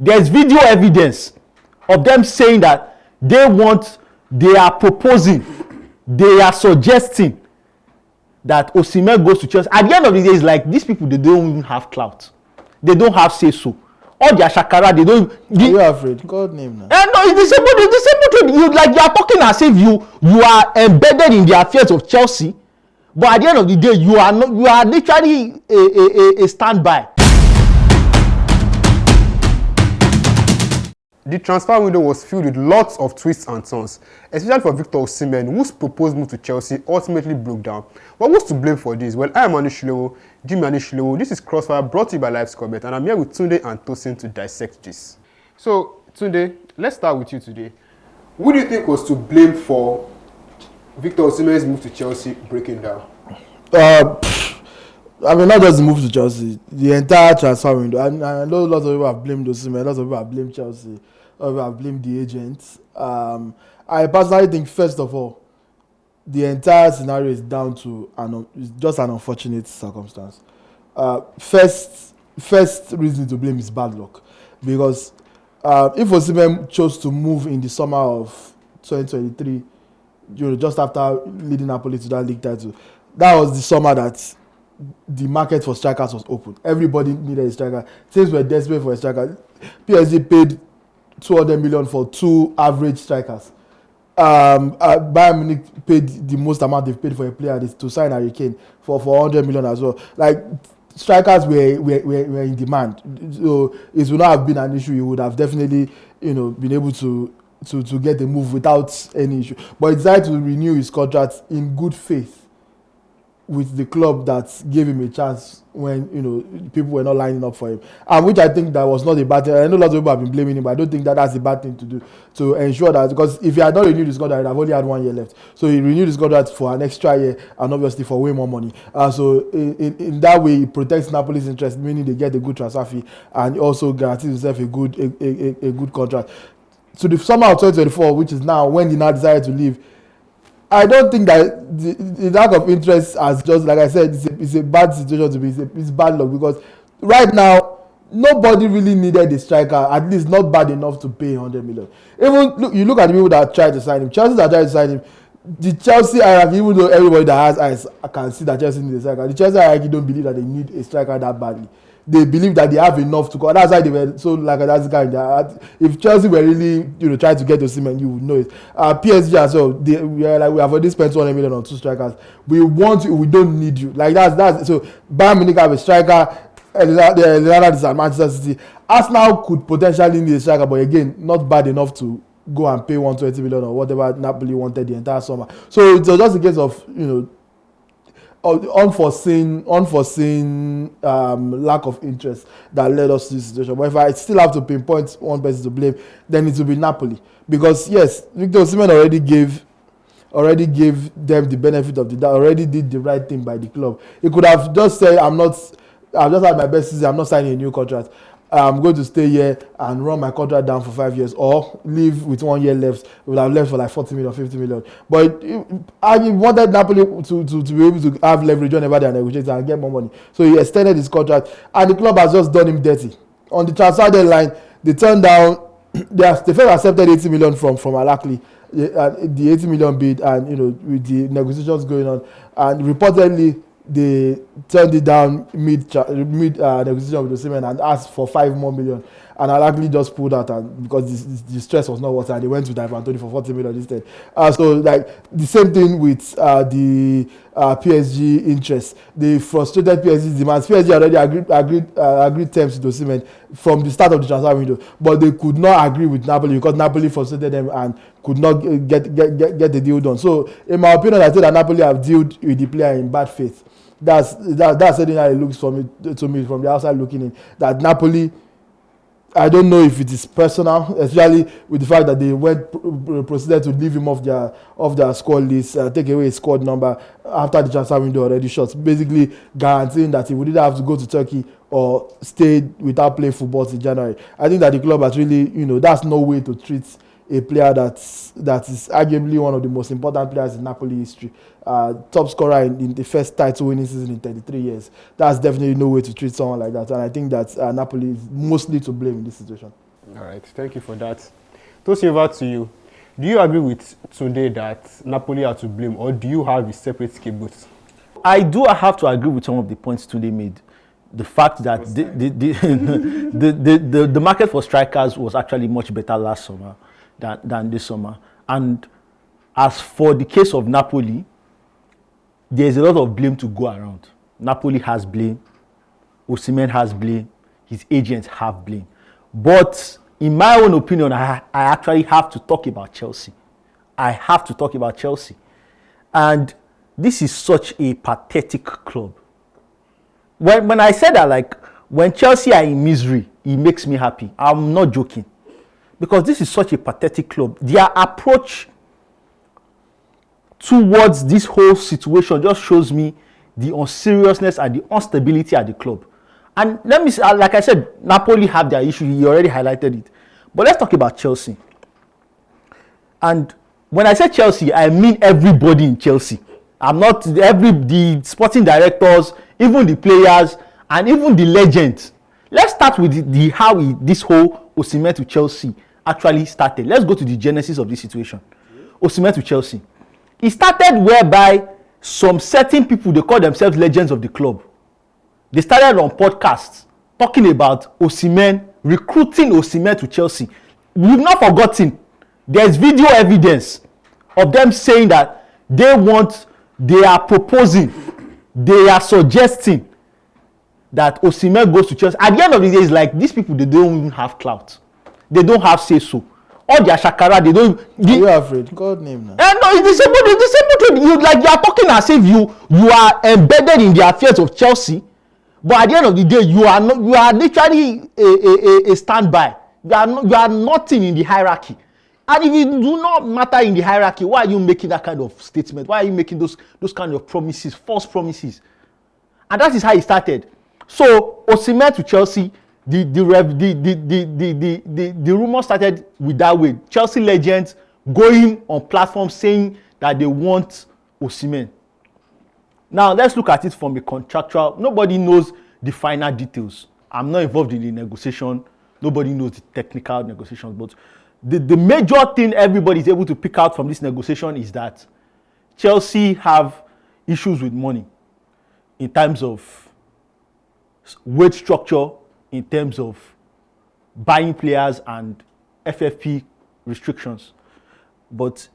There's video evidence of them saying that they are proposing, they are suggesting that Osimhen goes to Chelsea. At the end of the day, it's like these people, they don't even have clout. They don't have say so. All their shakara, they don't. Are you afraid? God name now. No, it's the same thing. You are talking as if you are embedded in the affairs of Chelsea, but at the end of the day, you are not. You are literally a standby. The transfer window was filled with lots of twists and turns, especially for Victor Osimhen, whose proposed move to Chelsea ultimately broke down. But who's to blame for this? Well, I am Anishilewo, Jimmy Anishilewo. This is Crossfire, brought to you by Life's Comment, and I'm here with Tunde and Tosin to dissect this. So, Tunde, let's start with you today. Who do you think was to blame for Victor Osimhen's move to Chelsea breaking down? I mean, not just the move to Chelsea, the entire transfer window. I know lots of people have blamed Osimhen, lots of people have blamed Chelsea, lots of people have blamed the agents. I personally think, first of all, the entire scenario is down to just an unfortunate circumstance. First reason to blame is bad luck, because if Osimhen chose to move in the summer of 2023, just after leading Napoli to that league title, that was the summer that the market for strikers was open. Everybody needed a striker. Teams were desperate for a striker. PSG paid 200 million for 2 average strikers. Bayern Munich paid the most amount they've paid for a player to sign Harry Kane for 100 million as well. Like, strikers were in demand. So it would not have been an issue. You would have definitely, been able to get a move without any issue. But he decided to renew his contract in good faith with the club that gave him a chance when people were not lining up for him, and which I think that was not a bad thing. I know lots of people have been blaming him, but I don't think that's a bad thing to do, to ensure that, because if he had not renewed his contract, he'd have only had 1 year left. So he renewed his contract for an extra year, and obviously for way more money. So in that way, it protects Napoli's interest, meaning they get a good transfer fee and also guarantees himself a good contract. So the summer of 2024, which is now when he now decided to leave, I don't think that the lack of interest has just, like I said, it's a bad situation to be. It's bad luck, because right now nobody really needed a striker, at least not bad enough to pay 100 million. You look at the people that tried to sign him. Chelsea that tried to sign him. The Chelsea hierarchy, even though everybody that has eyes can see that Chelsea needs a striker, the Chelsea hierarchy don't believe that they need a striker that badly. They believe that they have enough to go. That's why they were so like that's the guy in their heart. If Chelsea were really trying to get to Osimhen, you would know it. PSG as well. We are like, we have already spent 200 million on 2 strikers. We want you. We don't need you. Like that's so. Bayern Munich have a striker. Leonardo is at Manchester City. Arsenal could potentially need a striker, but again, not bad enough to go and pay 120 million or whatever Napoli wanted the entire summer. So it was just a case of unforeseen lack of interest that led us to this situation. But if I still have to pinpoint one person to blame, then it will be Napoli, because yes, Victor Osimhen already gave them the benefit of the doubt, already did the right thing by the club. He could have just said, I've just had my best season, I'm not signing a new contract, I'm going to stay here and run my contract down for 5 years, or leave with 1 year left. We would have left for like 40 million, 50 million. But I wanted Napoli to be able to have leverage whenever they are negotiating and get more money. So he extended his contract, and the club has just done him dirty. On the transfer deadline, they turned down, they first accepted 80 million from Al-Ahly, the 80 million bid, and with the negotiations going on, and reportedly they turned it down mid negotiation with Osimhen and asked for 5 more million, and Al-Ahly just pulled out, and because the stress was not worth it, and they went to Ivan Toney for 40 million instead. So like the same thing with the PSG interest. They frustrated PSG's demands. PSG already agreed terms with Osimhen from the start of the transfer window, but they could not agree with Napoli because Napoli frustrated them and could not get the deal done. So in my opinion, I think that Napoli have dealt with the player in bad faith. That's certainly how it looks to me from the outside looking in. That Napoli, I don't know if it is personal, especially with the fact that they proceeded to leave him off their squad list, take away his squad number after the transfer window already shut, basically guaranteeing that he would either have to go to Turkey or stay without playing football till January. I think that the club has really, that's no way to treat a player that is arguably one of the most important players in Napoli history, top scorer in the first title winning season in 33 years. That's definitely no way to treat someone like that, and I think that Napoli is mostly to blame in this situation. All right, thank you for that. Tosi, over to you. Do you agree with today that Napoli are to blame, or do you have a separate scapegoat? I do have to agree with some of the points Tunde made. The fact that the market for strikers was actually much better last summer than this summer. And as for the case of Napoli, there's a lot of blame to go around. Napoli has blame. Osimhen has blame. His agents have blame. But in my own opinion, I actually have to talk about Chelsea. I have to talk about Chelsea. And this is such a pathetic club. When I said that, like, when Chelsea are in misery, it makes me happy. I'm not joking. Because this is such a pathetic club. Their approach towards this whole situation just shows me the unseriousness and the instability at the club. And let me say, like I said, Napoli have their issue. You already highlighted it. But let's talk about Chelsea. And when I say Chelsea, I mean everybody in Chelsea. I'm not the sporting directors, even the players, and even the legends. Let's start with how this whole Osimhen to Chelsea actually started. Let's go to the genesis of this situation. Osimhen to Chelsea. It started whereby some certain people, they call themselves legends of the club. They started on podcasts talking about Osimhen, recruiting Osimhen to Chelsea. We've not forgotten. There's video evidence of them saying that they are proposing, they are suggesting that Osimhen goes to Chelsea. At the end of the day, it's like these people, they don't even have clout. They don't have say-so. All their shakara, they don't. Are you afraid? God name now. No, it's the same thing. You are talking as if you are embedded in the affairs of Chelsea, but at the end of the day, you are not. You are literally a standby. You are nothing in the hierarchy. And if you do not matter in the hierarchy, why are you making that kind of statement? Why are you making those kind of promises, false promises? And that is how it started. So Osimhen to Chelsea, the rumor started with that way. Chelsea legends going on platforms saying that they want Osimhen. Now let's look at it from a contractual. Nobody knows the final details. I'm not involved in the negotiation. Nobody knows the technical negotiations, but the major thing everybody is able to pick out from this negotiation is that Chelsea have issues with money in terms of wage structure, in terms of buying players and FFP restrictions. But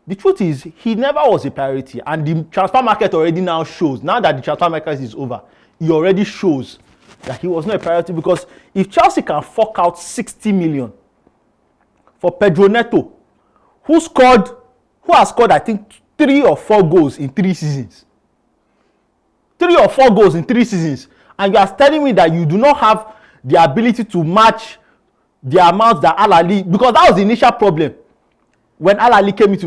the truth is, he never was a priority, and the transfer market already now shows, now that the transfer market is over, he already shows that he was not a priority, because if Chelsea can fork out 60 million for Pedro Neto, who has scored, I think, 3 or 4 goals in 3 seasons. 3 or 4 goals in 3 seasons. And you are telling me that you do not have the ability to match the amount that Al Ahly, because that was the initial problem. When Al Ahly came into,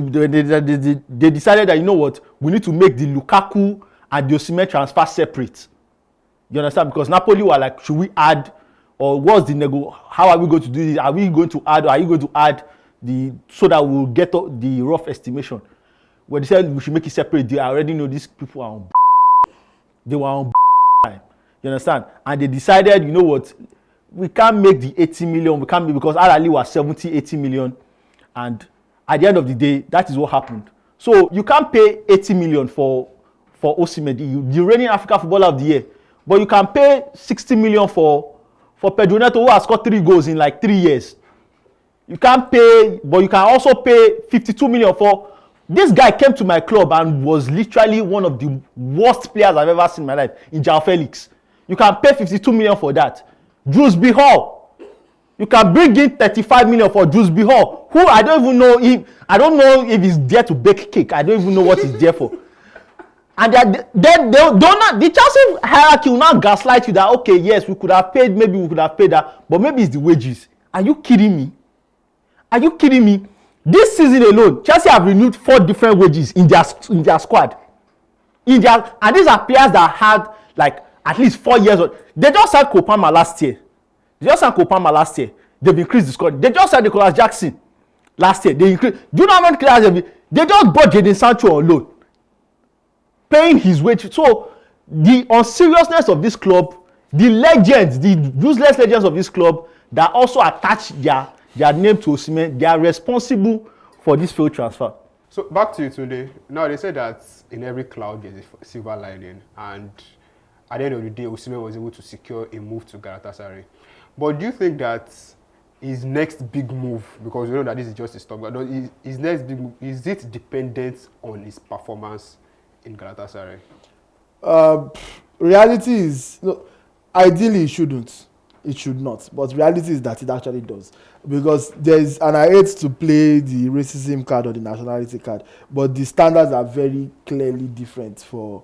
they decided that, you know what, we need to make the Lukaku and the Osimhen transfer separate. You understand? Because Napoli were like, should we add, or what's the how are we going to do this? Are we going to add, or are you going to add so that we'll get the rough estimation? When they said we should make it separate, they already know these people are on they were on time. You understand? And they decided, you know what, we can't make the 80 million, we can't, because Al Ahly was 80 million, and at the end of the day, that is what happened. So you can't pay 80 million for Osimhen, the reigning African Footballer of the Year, but you can pay 60 million for Pedro Neto, who has scored 3 goals in like 3 years. You can't pay, but you can also pay 52 million for. This guy came to my club and was literally one of the worst players I've ever seen in my life, in João Felix. You can pay 52 million for that. Drewsby Hall. You can bring in 35 million for Drewsby Hall, who I don't know if he's there to bake cake. I don't even know what he's there for. And the Chelsea hierarchy will now gaslight you that, okay, yes, we could have paid that, but maybe it's the wages. Are you kidding me? Are you kidding me? This season alone, Chelsea have renewed 4 different wages in their squad. And these are players that had like at least 4 years old. They just signed Kopama last year. They've increased the squad. They just signed Nicolas Jackson last year. They increased. Do you know how many players they just bought Jadon Sancho on loan, paying his wage. So the unseriousness of this club, the legends, the useless legends of this club, that also attach their name to Osimhen, they are responsible for this failed transfer. So back to you today. Now they say that in every cloud there's a silver lining, and at the end of the day, Osimhen was able to secure a move to Galatasaray. But do you think that his next big move, because you know that this is just a stopgap, his next big move, is it dependent on his performance in Galatasaray? Reality is, no, ideally it shouldn't. It should not. But reality is that it actually does. Because there's, and I hate to play the racism card or the nationality card, but the standards are very clearly different for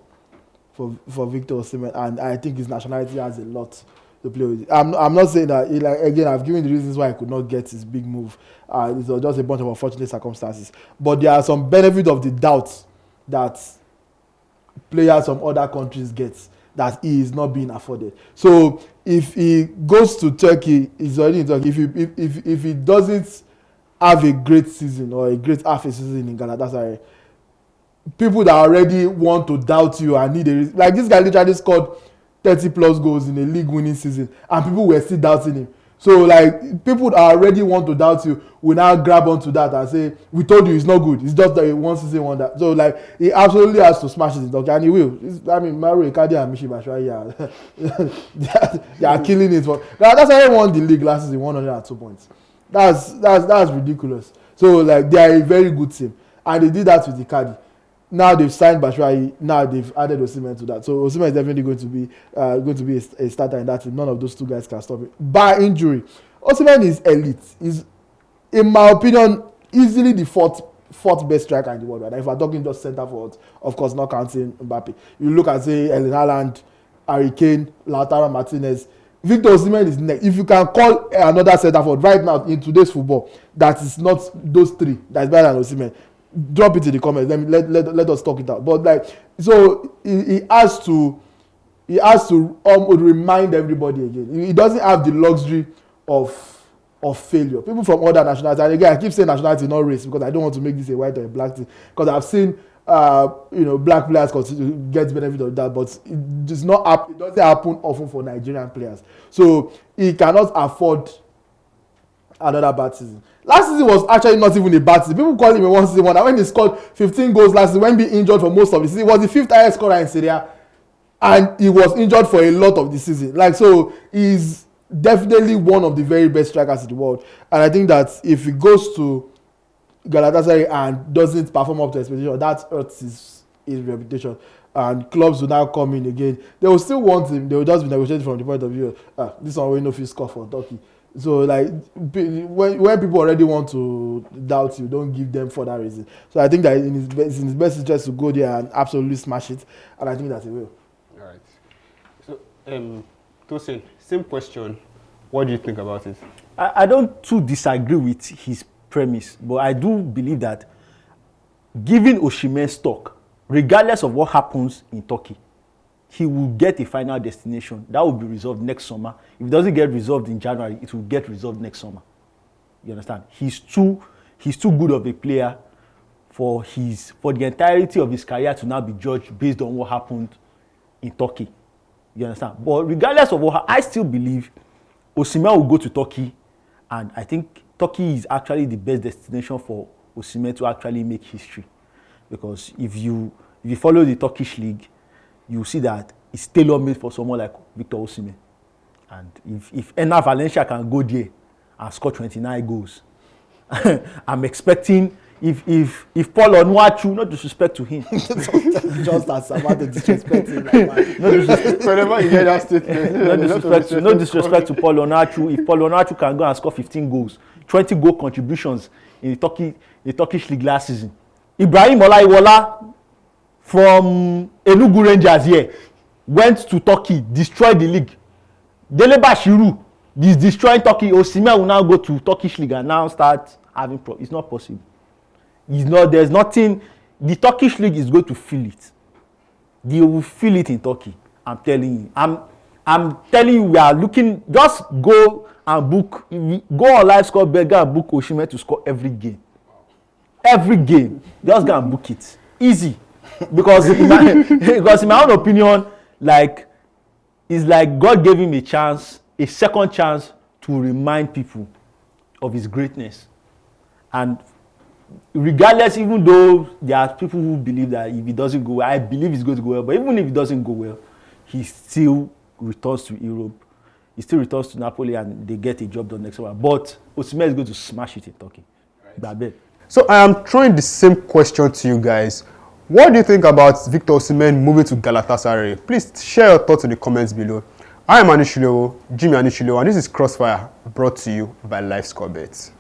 Victor Osimhen, and I think his nationality has a lot to play with. I'm not saying that, like, again, I've given the reasons why I could not get his big move. It was just a bunch of unfortunate circumstances. But there are some benefit of the doubt that players from other countries get that he is not being afforded. So if he goes to Turkey, he's already in Turkey. If he doesn't have a great season or a great half a season in Galatasaray, people that already want to doubt you and need a reason, like this guy literally scored 30 plus goals in a league winning season and people were still doubting him. So like people that already want to doubt you will now grab onto that and say, we told you it's not good, it's just a one season wonder. So like he absolutely has to smash it in Turkey, and he will. I mean, Mario Icardi and Michy Batshuayi they are killing it. That's why they won the league last season 102 points. That's ridiculous. So like they are a very good team, and they did that with Icardi. Now they've signed Batshuayi. Now they've added Osimhen to that. So Osimhen is definitely going to be a starter in that team. None of those two guys can stop it. By injury, Osimhen is elite. Is, in my opinion, easily the fourth best striker in the world. Right? If we're talking just centre forwards, of course, not counting Mbappe. You look at, say, Erling Haaland, Harry Kane, Lautaro Martinez. Victor Osimhen is next. If you can call another centre forward right now in today's football that is not those three, that's better than Osimhen, drop it in the comments. Let us talk it out. But like, so he has to remind everybody again. He doesn't have the luxury of failure. People from other nationalities, and again I keep saying nationality, not race, because I don't want to make this a white or a black thing, because I've seen black players get benefit of that, but it doesn't happen often for Nigerian players. So he cannot afford another bad season. Last season was actually not even a bad season. People call him a one season wonder. When he scored 15 goals last season, when being injured for most of the season, he was the 5th highest scorer in Serie A, and he was injured for a lot of the season. Like, so he's definitely one of the very best strikers in the world. And I think that if he goes to Galatasaray and doesn't perform up to expectation, that hurts his reputation. And clubs will now come in again. They will still want him. They will just be negotiating from the point of view, this one will know if he score for Turkey. So like when people already want to doubt you, don't give them further reason. So I think that it's in his best interest to go there and absolutely smash it, and I think that he will. All right. So Tosin, same question. What do you think about it? I don't too disagree with his premise, but I do believe that given Osimhen stock, regardless of what happens in Turkey, he will get a final destination that will be resolved next summer. If it doesn't get resolved in January, it will get resolved next summer. You understand? He's too good of a player for the entirety of his career to now be judged based on what happened in Turkey. You understand? But regardless of what, I still believe Osimhen will go to Turkey, and I think Turkey is actually the best destination for Osimhen to actually make history. Because if you follow the Turkish league, you see that it's tailor-made for someone like Victor Osimhen. And if Enner Valencia can go there and score 29 goals, I'm expecting if Paul Onuachu, no disrespect to him. Just as about the disrespect him. Like, No disrespect. Whenever you hear that statement, No disrespect to Paul Onuachu. If Paul Onuachu can go and score 15 goals, 20 goal contributions in the Turkish league last season. Ibrahim Olaiwola from Enugu Rangers here went to Turkey, destroyed the league. Dele Bashiru is destroying Turkey. Osimhen will now go to Turkish league and now start having problems. It's not possible. There's nothing. The Turkish league is going to feel it. They will feel it in Turkey. I'm telling you. I'm telling you, we are looking. Just go and book. Go on live score beggar and book Osimhen to score every game. Every game. Just go and book it. Easy. Because in my own opinion, like, it's like God gave him a chance, a second chance to remind people of his greatness. And regardless, even though there are people who believe that if it doesn't go well, I believe it's going to go well, but even if it doesn't go well, he still returns to Europe. He still returns to Napoli and they get a job done next summer. But Osimhen is going to smash it in Turkey. Right. So I am throwing the same question to you guys. What do you think about Victor Osimhen moving to Galatasaray? Please share your thoughts in the comments below. I am Anishilewo, Jimmy Anishilewo, and this is Crossfire, brought to you by Live Score Bets.